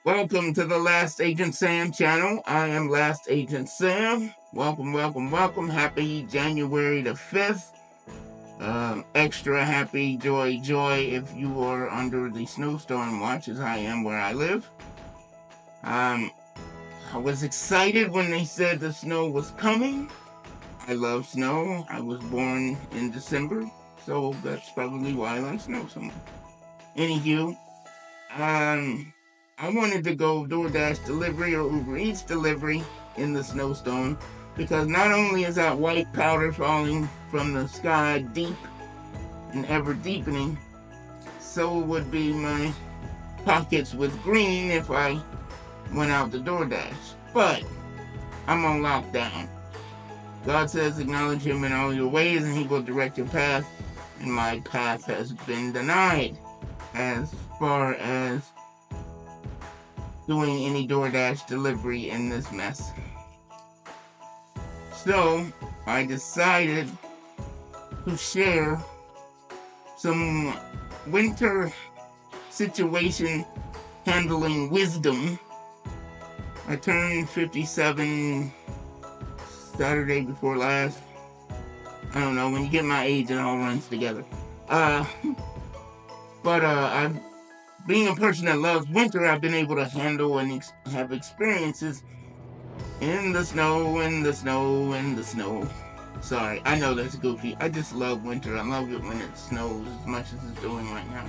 Welcome to the Last Agent Sam channel. I am Last Agent Sam. Welcome, welcome, welcome. Happy January the 5th. Extra happy, joy, if you are under the snowstorm watch as I am where I live. I was excited when they said the snow was coming. I love snow. I was born in December, so that's probably why I like snow so much. Anywho, I wanted to go DoorDash delivery or Uber Eats delivery in the snowstorm because not only is that white powder falling from the sky deep and ever deepening, so would be my pockets with green if I went out to DoorDash. But I'm on lockdown. God says acknowledge him in all your ways and he will direct your path, and my path has been denied as far as doing any DoorDash delivery in this mess. So I decided to share some winter situation handling wisdom. I turned 57 Saturday before last. I don't know, when you get my age it all runs together. I've being a person that loves winter, I've been able to handle and have experiences in the snow, Sorry, I know that's goofy. I just love winter. I love it when it snows as much as it's doing right now.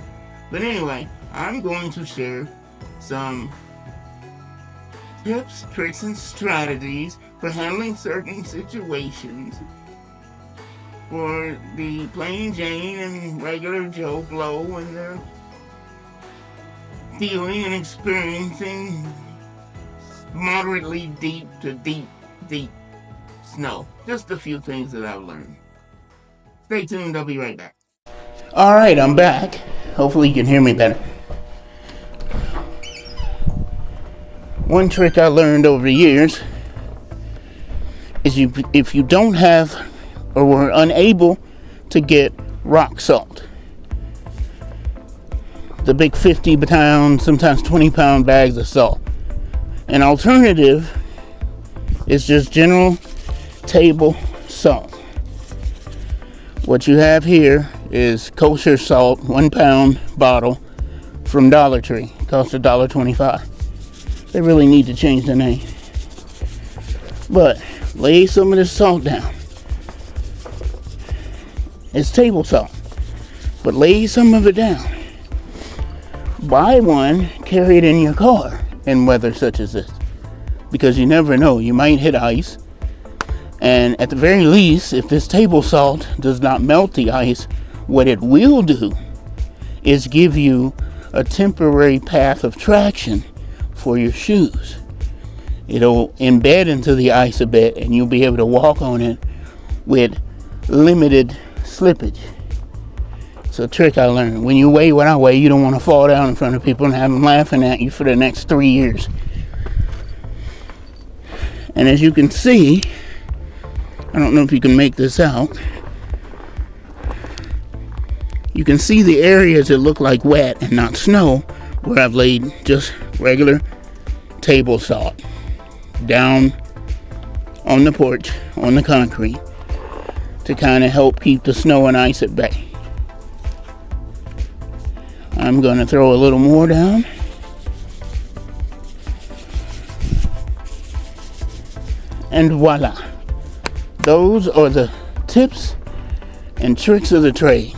But anyway, I'm going to share some tips, tricks, and strategies for handling certain situations for the plain Jane and regular Joe Blow when they're feeling and experiencing moderately deep to deep snow. Just a few things that I've learned. Stay tuned, I'll be right back. Alright, I'm back. Hopefully you can hear me better. One trick I learned over the years is if you don't have or were unable to get rock salt, the big 50-pound, sometimes 20-pound bags of salt. An alternative is just general table salt. What you have here is kosher salt, 1 pound bottle from Dollar Tree. It costs $1.25. They really need to change the name. But lay some of this salt down. It's table salt, but lay some of it down. Buy one, carry it in your car in weather such as this, because you never know, you might hit ice, and at the very least, if this table salt does not melt the ice, what it will do is give you a temporary path of traction for your shoes. It'll embed into the ice a bit and you'll be able to walk on it with limited slippage. It's a trick I learned. When you weigh what I weigh, you don't want to fall down in front of people and have them laughing at you for the next 3 years. And as you can see, I don't know if you can make this out, you can see the areas that look like wet and not snow where I've laid just regular table salt down on the porch, on the concrete, to kind of help keep the snow and ice at bay. I'm going to throw a little more down. And voila. Those are the tips and tricks of the trade.